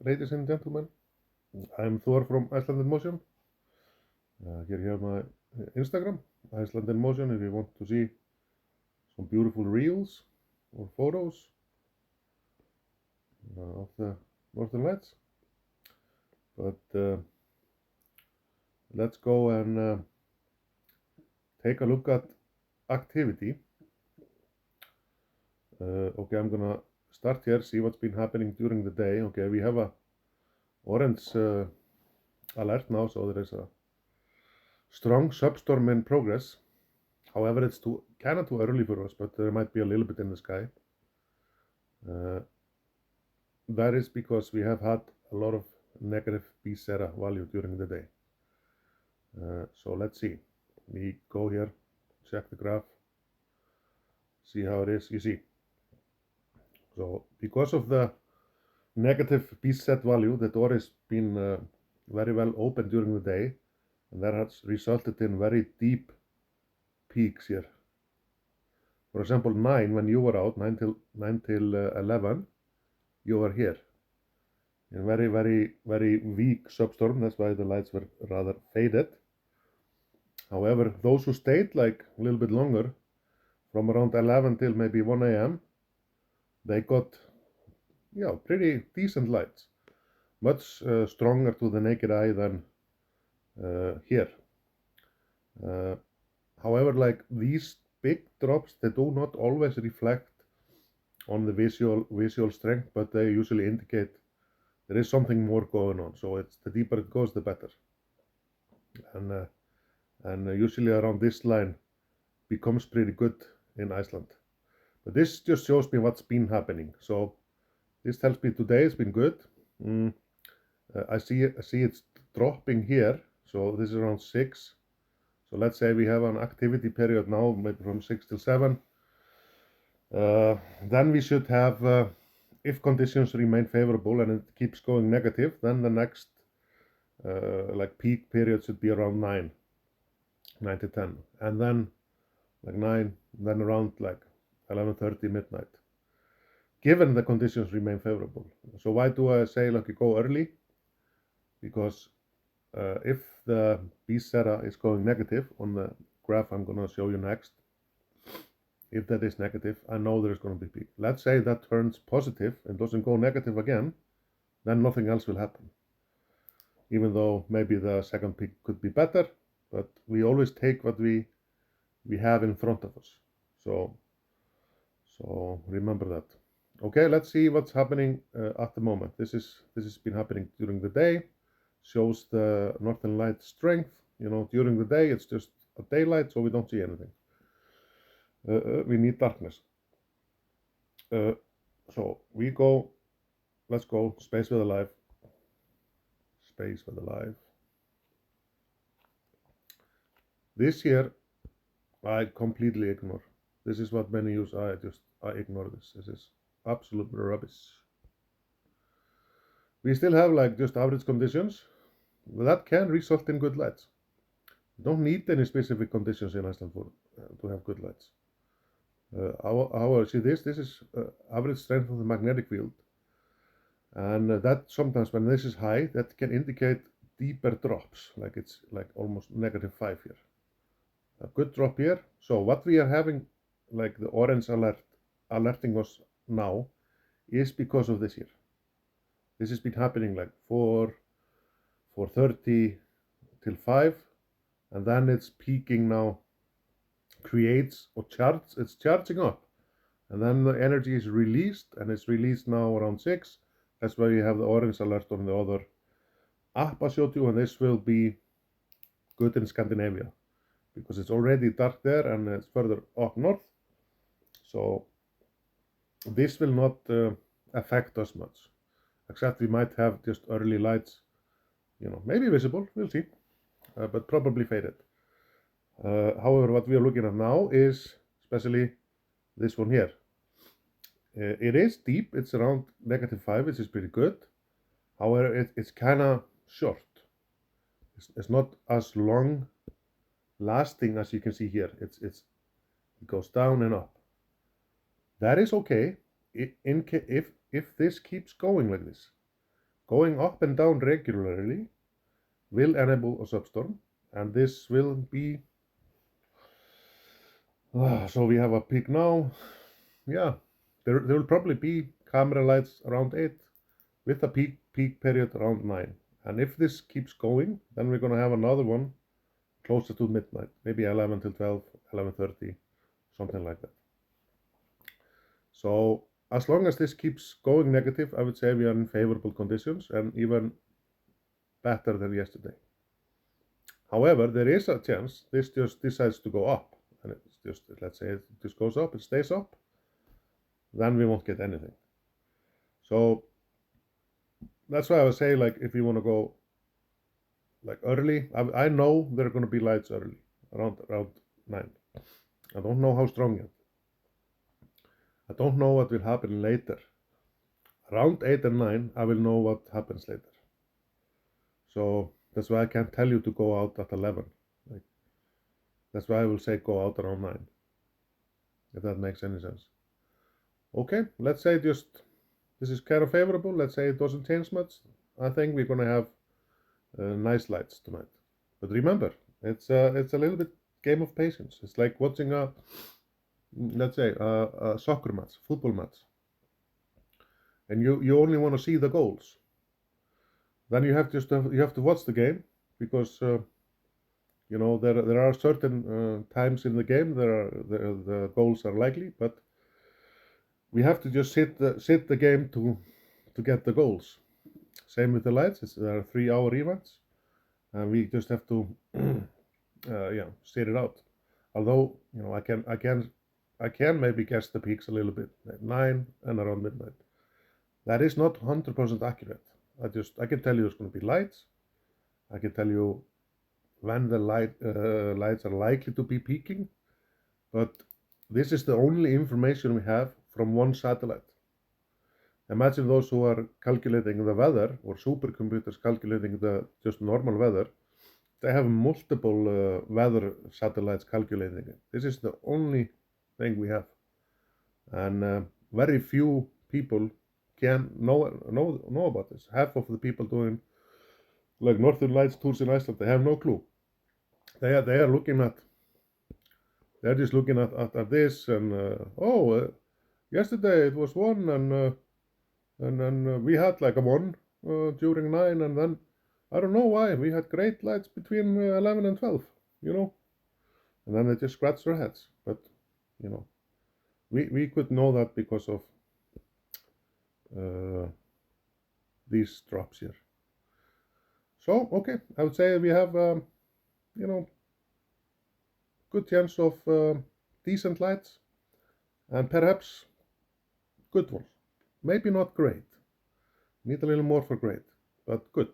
ladies and gentlemen. I'm Thor from Iceland in Motion. Here you have my Instagram, Iceland in Motion, if you want to see some beautiful reels or photos of the Northern Lights. But let's go and take a look at activity. Okay, I'm gonna start here, see what's been happening during the day. Okay, we have a orange alert now, so there is a strong substorm in progress. However, it's kind of too early for us, but there might be a little bit in the sky. That is because we have had a lot of negative BSERA value during the day. So let's see. We go here, check the graph, see how it is. You see. So because of the negative BSET value, the door has been very well open during the day, and that has resulted in very deep peaks here. For example, 9, when you were out, 9 till 11, you were here. In very weak substorm, that's why the lights were rather faded. However, those who stayed like a little bit longer, from around 11 till maybe 1 a.m., they got, pretty decent lights. Much stronger to the naked eye than here. However, like these big drops, they do not always reflect on the visual strength, but they usually indicate there is something more going on. So it's the deeper it goes, the better. And usually around this line becomes pretty good in Iceland. But this just shows me what's been happening. So this tells me today has been good. I see it's dropping here. So this is around 6. So let's say we have an activity period now, maybe from 6 till 7. Then we should have, if conditions remain favorable and it keeps going negative, then the next like peak period should be around 9 to 10, and then like 9, then around like 11:30 midnight, given the conditions remain favorable. So why do I say like you go early? Because if the BSERA is going negative on the graph I'm gonna show you next, if that is negative, I know there's going to be peak. Let's say that turns positive and doesn't go negative again, then nothing else will happen. Even though maybe the second peak could be better, but we always take what we have in front of us. So remember that. Okay, let's see what's happening at the moment. This has been happening during the day. Shows the Northern Light strength. During the day it's just a daylight, so we don't see anything. We need darkness. So let's go Space Weather Live. Space Weather Live. This here I completely ignore. This is what many use. I ignore this. This is absolute rubbish. We still have like just average conditions, but that can result in good lights. You don't need any specific conditions in Iceland to have good lights. However, see this is average strength of the magnetic field, and that sometimes when this is high, that can indicate deeper drops, like it's like almost -5 here. A good drop here. So what we are having, like the orange alerting us now, is because of this here. This has been happening like 4:30 till 5, and then it's peaking now, it's charging up, and then the energy is released, and it's released now around 6. That's why you have the orange alert on the other app I showed you, and this will be good in Scandinavia because it's already dark there and it's further up north. So this will not affect us much, except we might have just early lights, maybe visible, we'll see, but probably faded. However, what we are looking at now is especially this one here. It is deep, it's around -5, which is pretty good. However, it's kind of short. It's not as long lasting as you can see here. It goes down and up. That is okay if this keeps going like this. going up and down regularly will enable a substorm, and this will be, so we have a peak now. Yeah, there will probably be camera lights around 8 with a peak period around 9. And if this keeps going, then we're going to have another one closer to midnight, maybe 11 till 12, 11:30, something like that. So as long as this keeps going negative, I would say we are in favorable conditions and even better than yesterday. However, there is a chance this just decides to go up, and it's just, let's say it just goes up, it stays up, then we won't get anything. So that's why I would say, like, if you want to go like early, I know there are going to be lights early, around 9. I don't know how strong yet. I don't know what will happen later. Around 8 and 9, I will know what happens later. So that's why I can't tell you to go out at 11. Like, that's why I will say go out around 9, if that makes any sense. Okay, let's say just this is kind of favorable. Let's say it doesn't change much. I think we're going to have nice lights tonight. But remember, it's a little bit game of patience. It's like watching a, let's say, a soccer match, football match, and you only want to see the goals. Then you have to watch the game, because you know there are certain times in the game the goals are likely, but we have to just sit the game to get the goals. Same with the lights. There are 3-hour events, and we just have to sit it out. Although, you know, I can maybe guess the peaks a little bit at 9 and around midnight. That is not 100% accurate. I can tell you it's going to be lights. I can tell you when the lights are likely to be peaking, but this is the only information we have from one satellite. Imagine those who are calculating the weather, or supercomputers calculating the just normal weather. They have multiple weather satellites calculating it. This is the only thing we have, and very few people can know about this. Half of the people doing like Northern Lights tours in Iceland, they have no clue. They are looking at, they're just looking at this, and yesterday it was 1, and we had like a 1 during 9, and then I don't know why we had great lights between 11 and 12, you know, and then they just scratch their heads. But you know, we could know that because of these drops here. So okay, I would say we have you know, good chance of decent lights, and perhaps good ones. Maybe not great. Need a little more for great, but good.